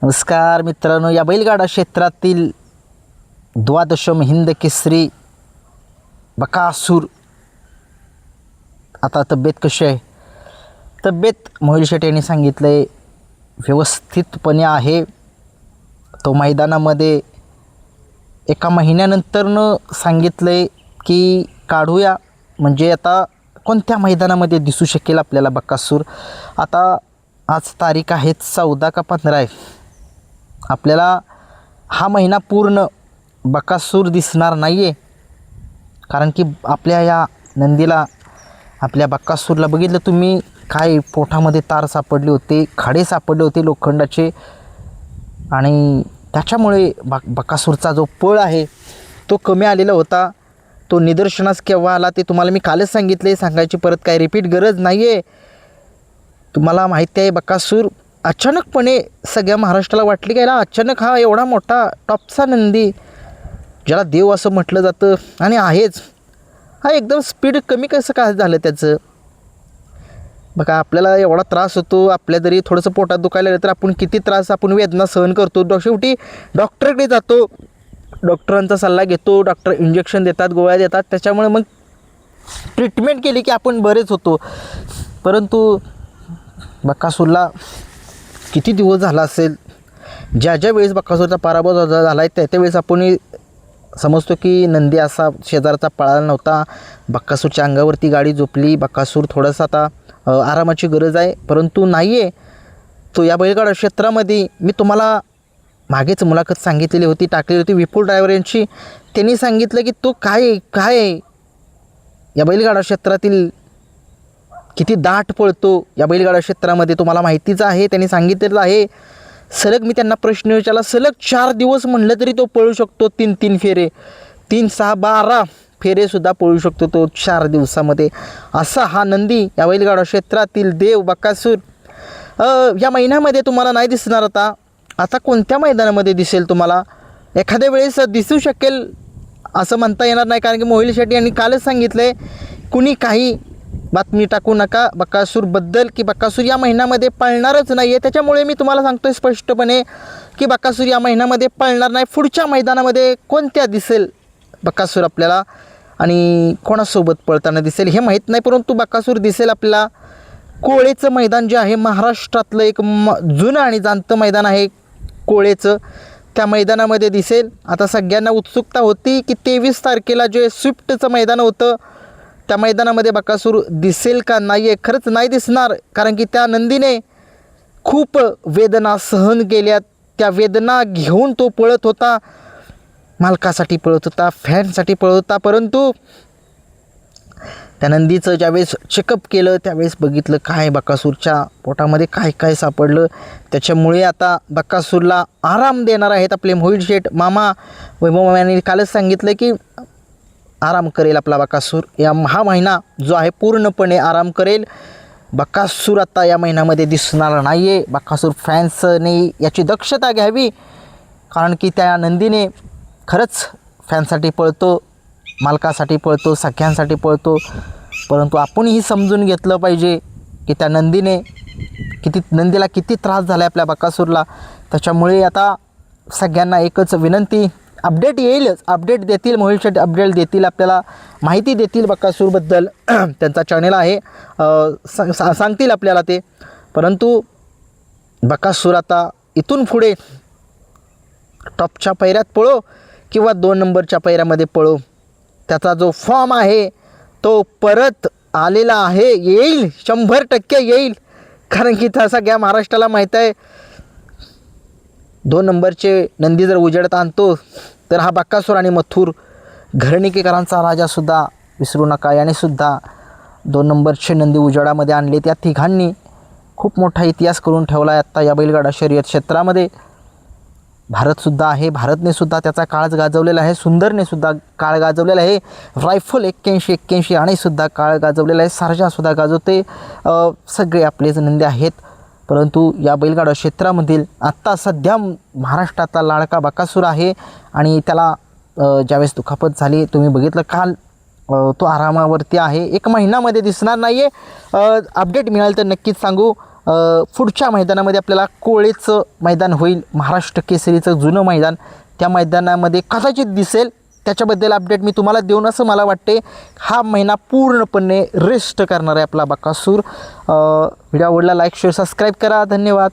नमस्कार मित्रांनो, या बैलगाडा क्षेत्रातील द्वादशम हिंद केसरी बकासूर आता तब्येत कशी आहे? तब्येत मोहिल शेट यांनी सांगितलं आहे व्यवस्थितपणे आहे. तो मैदानामध्ये एका महिन्यानंतरनं सांगितलं आहे की काढूया, म्हणजे आता कोणत्या मैदानामध्ये दिसू शकेल आपल्याला बकासूर. आता आज तारीख आहे 14 का 15 आहे. आपल्याला हा महिना पूर्ण बकासूर दिसणार नाही आहे, कारण की आपल्या या नंदीला, आपल्या बकासूरला बघितलं तुम्ही, काय पोटामध्ये तार सापडले होते, खडे सापडले होते लोखंडाचे, आणि त्याच्यामुळे बकासूरचा जो पळ आहे तो कमी आलेला होता. तो निदर्शनास केव्हा आला ते तुम्हाला मी कालच सांगितले, सांगायची परत काय रिपीट गरज नाही आहे. तुम्हाला माहिती आहे बकासूर अचानकपणे सगळ्या महाराष्ट्राला वाटली गेला, अचानक हा एवढा मोठा टॉपचा नंदी, ज्याला देव असं म्हटलं जातं आणि आहेच, हा एकदम स्पीड कमी कसं काय झालं त्याचं. बघा आपल्याला एवढा त्रास होतो, आपल्या जरी थोडंसं पोटात दुखायला लागलं तर आपण किती त्रास, आपण वेदना सहन करतो. शेवटी डॉक्टरकडे जातो, डॉक्टरांचा सल्ला घेतो, डॉक्टर इंजेक्शन देतात, गोळ्या देतात, त्याच्यामुळे मग ट्रीटमेंट केली की आपण बरेच होतो. परंतु बकासूरला किती दिवस झाला असेल, ज्या वेळेस बकासूरचा पराभव झाला आहे त्यावेळेस आपण समजतो की नंदी असा शेजारचा पळाला नव्हता. बकासूरच्या अंगावरती गाडी झोपली, बकासूर थोडासा आता आरामाची गरज आहे, परंतु नाही आहे तो या बैलगाडा क्षेत्रामध्ये. मी तुम्हाला मागेच मुलाखत सांगितलेली होती, टाकलेली होती विपुल ड्रायव्हर यांची. त्यांनी सांगितलं की तो काय या बैलगाडा क्षेत्रातील किती दाट पळतो या बैलगाडा क्षेत्रामध्ये तुम्हाला माहितीच आहे, त्यांनी सांगितलेलं आहे. सलग मी त्यांना प्रश्न विचारला, सलग 4 दिवस म्हणलं तरी तो पळू शकतो, 3 फेरे, 3, 6, 12 फेरेसुद्धा पळू शकतो तो 4 दिवसामध्ये. असा हा नंदी या बैलगाडा क्षेत्रातील देव बकासूर या महिन्यामध्ये तुम्हाला नाही दिसणार. आता कोणत्या मैदानामध्ये दिसेल तुम्हाला? एखाद्या वेळेस दिसू शकेल असं म्हणता येणार नाही, कारण की मोहिल शेट्टी यांनी कालच सांगितलं आहे कुणी काही बातमी टाकू नका बकासूरबद्दल की बकासूर या महिन्यामध्ये पळणारच नाही आहे. त्याच्यामुळे मी तुम्हाला सांगतो स्पष्टपणे की बकासूर या महिन्यामध्ये पळणार नाही. पुढच्या मैदानामध्ये कोणत्या दिसेल बकासूर आपल्याला आणि कोणासोबत पळताना दिसेल हे माहीत नाही, परंतु बकासूर दिसेल आपल्याला कोळेचं मैदान जे आहे महाराष्ट्रातलं एक जुनं आणि जाणतं मैदान आहे कोळेचं, त्या मैदानामध्ये दिसेल. आता सगळ्यांना उत्सुकता होती की 23 तारखेला जे स्विफ्टचं मैदान होतं त्या मैदानामध्ये बकासूर दिसेल का? नाही आहे, खरंच नाही दिसणार, कारण की त्या नंदीने खूप वेदना सहन केल्या. त्या वेदना घेऊन तो पळत होता, मालकासाठी पळत होता, फॅनसाठी पळत होता. परंतु त्या नंदीचं ज्यावेळेस चेकअप केलं त्यावेळेस बघितलं काय बकासूरच्या पोटामध्ये काय सापडलं. त्याच्यामुळे आता बकासूरला आराम देणार आहेत आपले मोहिल शेठ मामा. वैभव मामा यांनी कालच सांगितलं की आराम करेल आपला बकासूर, हा महिना जो आहे पूर्णपणे आराम करेल. बकासूर आता या महिन्यामध्ये दिसणार नाही आहे. बकासूर फॅन्सने याची दक्षता घ्यावी, कारण की त्या नंदीने खरंच फॅनसाठी पळतो, मालकासाठी पळतो, सगळ्यांसाठी पळतो. परंतु आपणही समजून घेतलं पाहिजे की त्या नंदीला किती त्रास झाला आहे आपल्या बकासूरला. त्याच्यामुळे आता सगळ्यांना एकच विनंती, अपडेट येईलच, अपडेट देतील मोहिल शेट्टी, अपडेट देतील, आपल्याला माहिती देतील बकासूरबद्दल. त्यांचा चॅनल आहे, सांगतील आपल्याला ते. परंतु बकासूर आता इथून पुढे टॉपच्या पैऱ्यात पळो किंवा 2 नंबरच्या पैऱ्यामध्ये पळो, त्याचा जो फॉर्म आहे तो परत आलेला आहे, येईल, 100% येईल. कारण की त्या सगळ्या महाराष्ट्राला माहीत आहे 2 नंबरचे नंदी जर उजेडात आणतो तर हा बकासूर आणि मथुर घरणीकेकरांचा राजासुद्धा विसरू नका. यानेसुद्धा 2 नंबरचे नंदी उजेडामध्ये आणले. त्या तिघांनी खूप मोठा इतिहास करून ठेवला आहे आत्ता या बैलगाडा शर्यत क्षेत्रामध्ये. भारतसुद्धा आहे, भारतनेसुद्धा त्याचा काळ गाजवलेला आहे, सुंदरनेसुद्धा काळ गाजवलेला आहे, रायफल 81 आणेसुद्धा काळ गाजवलेला आहे, सारजासुद्धा गाजवते, सगळे आपलेच नंदी आहेत. परंतु या बैलगाडा क्षेत्रामधील आत्ता सध्या महाराष्ट्रातला लाडका बकासूर आहे, आणि त्याला ज्यावेळेस दुखापत झाली तुम्ही बघितलं काल, तो आरामावरती आहे. 1 महिन्यामध्ये दिसणार नाही आहे. अपडेट मिळालं तर नक्कीच सांगू. पुढच्या मैदानामध्ये आपल्याला कोळेचं मैदान होईल, महाराष्ट्र केसरीचं जुनं मैदान, त्या मैदानामध्ये कदाचित दिसेल. त्याच्याबद्दल अपडेट मी तुम्हाला देऊन असं मला वाटते. हा महिना पूर्णपणे रेस्ट करणार आहे आपला बकासूर. व्हिडिओ आवडला लाईक शेअर सबस्क्राईब करा. धन्यवाद.